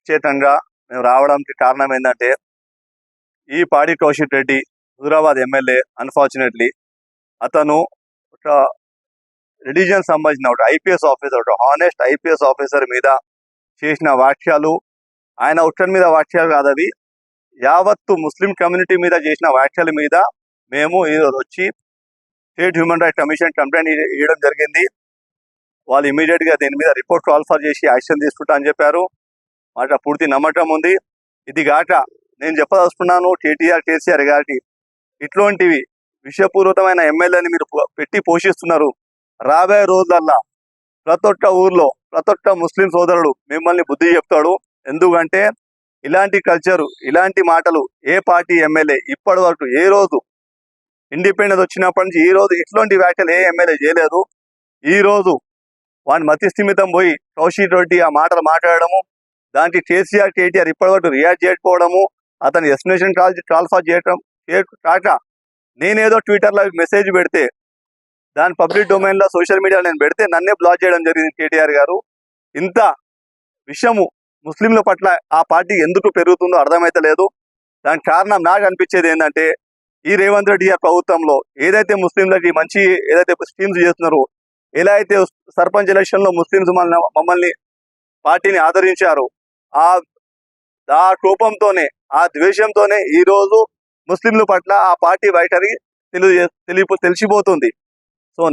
ప్రత్యేకంగా మేము రావడానికి కారణం ఏంటంటే ఈ పాడి కౌశిక్ రెడ్డి హుజరాబాద్ ఎమ్మెల్యే అన్ఫార్చునేట్లీ అతను ఒక రిలీజియన్ సంబంధించిన ఒక ఐపీఎస్ ఆఫీసర్, ఒక హానెస్ట్ ఐపీఎస్ ఆఫీసర్ మీద చేసిన వ్యాఖ్యలు, ఆయన ఒక్కరి మీద వ్యాఖ్యలు కాదు అవి, యావత్తు ముస్లిం కమ్యూనిటీ మీద చేసిన వ్యాఖ్యల మీద మేము ఈరోజు వచ్చి state human rights commission complaint ఇవ్వడం జరిగింది. వాళ్ళు ఇమీడియట్గా దీని మీద రిపోర్ట్ ట్రాన్స్ఫర్ చేసి యాక్షన్ తీసుకుంటా అని చెప్పారు. మాట పూర్తి నమ్మకం ఉంది. ఇది గాక నేను చెప్పదలుచుకున్నాను కేసీఆర్ గారికి, ఇట్లాంటివి విషపూరితమైన ఎమ్మెల్యేని మీరు పెట్టి పోషిస్తున్నారు. రాబోయే రోజులల్లా ప్రతి ఒక్క ఊర్లో ప్రతి ఒక్క ముస్లిం సోదరుడు మిమ్మల్ని బుద్ధి చెప్తాడు. ఎందుకంటే ఇలాంటి కల్చరు, ఇలాంటి మాటలు ఏ పార్టీ ఎమ్మెల్యే ఇప్పటి వరకు ఏ రోజు ఇండిపెండెన్స్ వచ్చినప్పటి నుంచి ఈ రోజు ఇట్లాంటి వ్యాఖ్యలు ఏ ఎమ్మెల్యే చేయలేదు. ఈ రోజు వాని మతిస్థిమితం పోయి కౌశిక్ రెడ్డి ఆ మాటలు మాట్లాడము, దానికి కేటీఆర్ ఇప్పటివరకు రియాక్ట్ చేయకపోవడము, అతని ఎక్స్ప్లెనేషన్ ట్రాన్స్ఫర్ చేయడం కాక నేనేదో ట్విట్టర్లో మెసేజ్ పెడితే దాని పబ్లిక్ డొమైన్లో సోషల్ మీడియాలో నేను పెడితే నన్నే బ్లాక్ చేయడం జరిగింది కేటీఆర్ గారు. ఇంత విషయము ముస్లింల పట్ల ఆ పార్టీ ఎందుకు పెరుగుతుందో అర్థమైతే లేదు. దానికి కారణం నాకు అనిపించేది ఏంటంటే ఈ రేవంత్ రెడ్డి గారి ప్రభుత్వంలో ఏదైతే ముస్లింలకి మంచి ఏదైతే స్కీమ్స్ చేస్తున్నారో, ఎలా అయితే సర్పంచ్ ఎలక్షన్లో ముస్లింస్ మమ్మల్ని పార్టీని ఆదరించారో ఆ కోపంతోనే ఆ ద్వేషంతోనే ఈరోజు ముస్లింల పట్ల ఆ పార్టీ వైఖరి తెలిసిపోతుంది. సో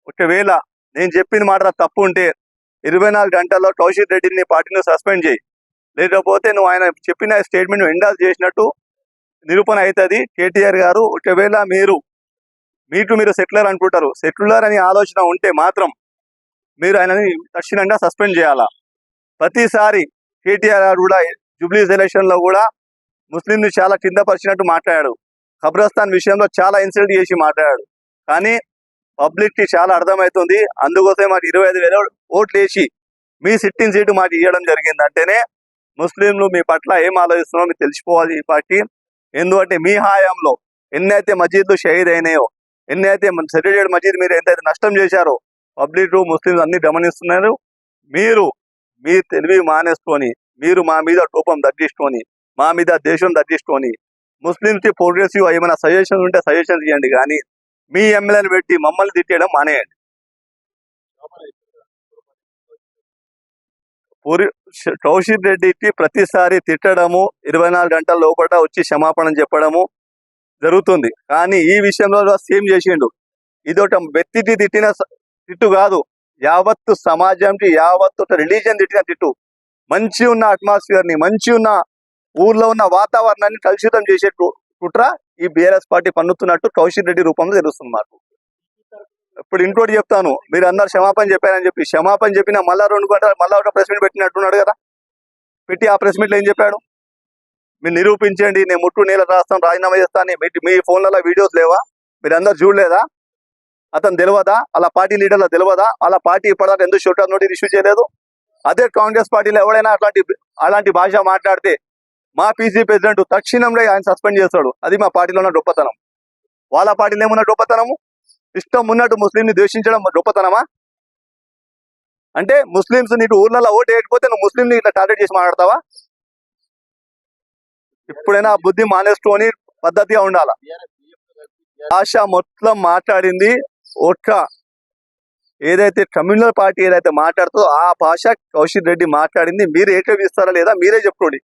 ఒకవేళ నేను చెప్పిన మాట తప్పు ఉంటే 24 గంటల్లో కౌశిక్ రెడ్డిని పార్టీని సస్పెండ్ చేయి, లేకపోతే నువ్వు ఆయన చెప్పిన స్టేట్మెంట్ ఎండాస్ చేసినట్టు నిరూపణ అవుతుంది. కేటీఆర్ గారు ఒకవేళ మీరు సెక్యులర్ అనుకుంటారు, సెక్యులర్ అని ఆలోచన ఉంటే మాత్రం మీరు ఆయనని తక్షణంగా సస్పెండ్ చేయాలా. ప్రతిసారి కేటీఆర్ గారు కూడా జూబ్లీస్ ఎలక్షన్లో కూడా ముస్లింని చాలా కింద పరిచినట్టు మాట్లాడాడు. ఖబ్రస్థాన్ విషయంలో చాలా ఇన్సల్ట్ చేసి మాట్లాడాడు. కానీ పబ్లిక్కి చాలా అర్థమవుతుంది. అందుకోసమే మాకు 25,000 ఓట్లు వేసి మీ సిట్టింగ్ సీటు మాకు ఇవ్వడం జరిగిందంటేనే ముస్లింలు మీ పట్ల ఏం ఆలోచిస్తున్నారో మీకు తెలిసిపోవాలి ఈ పార్టీ. ఎందుకంటే మీ హాయంలో ఎన్నైతే మసీదులు షహీద్ అయినాయో, ఎన్నైతే సెక్రటరీ మసీద్ మీరు ఎంతైతే నష్టం చేశారో పబ్లిక్ ముస్లింలు అన్ని గమనిస్తున్నారు. మీరు మీ తెలివి మానేసుకొని, మీరు మా మీద కోపం తగ్గించుకొని, మా మీద దేశం తగ్గించుకొని, ముస్లింకి ప్రోగ్రెసివ్ ఏమైనా సజెషన్స్ ఉంటే సజెషన్స్ ఇవ్వండి, కానీ మీ ఎమ్మెల్యేని పెట్టి మమ్మల్ని తిట్టేయడం మానేయండి. కౌశిక్ రెడ్డికి ప్రతిసారి తిట్టడము, 24 గంటల లోపల వచ్చి క్షమాపణ చెప్పడము జరుగుతుంది. కానీ ఈ విషయంలో సేమ్ చేసిండు. ఇది ఒక వ్యక్తికి తిట్టిన తిట్టు కాదు, యావత్తు సమాజంకి, యావత్తు ఒక రిలీజియన్ తిట్టిన తిట్టు. మంచి ఉన్న అట్మాస్ఫియర్ని, మంచి ఉన్న ఊర్లో ఉన్న వాతావరణాన్ని కలుషితం చేసే కుట్ర ఈ బీఆర్ఎస్ పార్టీ పన్నుతున్నట్టు కౌశిక్ రెడ్డి రూపంలో తెలుస్తుంది మాకు. ఇప్పుడు ఇంకోటి చెప్తాను, మీరు అందరు క్షమాపణ చెప్పారని చెప్పి క్షమాపణ చెప్పినా మళ్ళా 2 గంటలు మళ్ళా ఒక ప్రెస్ మీట్ పెట్టినట్టున్నాడు కదా. పెట్టి ఆ ప్రెస్ మీట్లో ఏం చెప్పాడు? మీరు నిరూపించండి, నేను ముట్టు నేల రాస్తాను, రాజీనామా చేస్తాను. మీ ఫోన్లలో వీడియోస్ లేవా? మీరు అందరు చూడలేదా? అతను తెలియదా? అలా పార్టీ లీడర్లో తెలియదా? అలా పార్టీ ఇప్పటిదాకా ఎందుకు షోటౌట్ నోటీస్ ఇష్యూ చేయలేదు? అదే కాంగ్రెస్ పార్టీలో ఎవరైనా అలాంటి భాష మాట్లాడితే మా పీసీ ప్రెసిడెంట్ తక్షణంలో ఆయన సస్పెండ్ చేస్తాడు. అది మా పార్టీలో ఉన్న గొప్పతనం. వాళ్ళ పార్టీలో ఏమున్న గొప్పతనము? ఇష్టం ఉన్నట్టు ముస్లింని ద్వేషించడం గొప్పతనమా? అంటే ముస్లింస్ నీకు ఊర్లలో ఓటు వేయకపోతే నువ్వు ముస్లింని ఇట్లా టార్గెట్ చేసి మాట్లాడతావా? ఇప్పుడైనా బుద్ధి మానేసుకొని పద్ధతిగా ఉండాల. భాష మొత్తం మాట్లాడింది ఒక్క ఏదైతే కమ్యూనల్ పార్టీ ఏదైతే మాట్లాడుతుందో ఆ భాష కౌశిక్ రెడ్డి మాట్లాడింది. మీరు ఏకీవిస్తారా లేదా మీరే చెప్పుకోండి.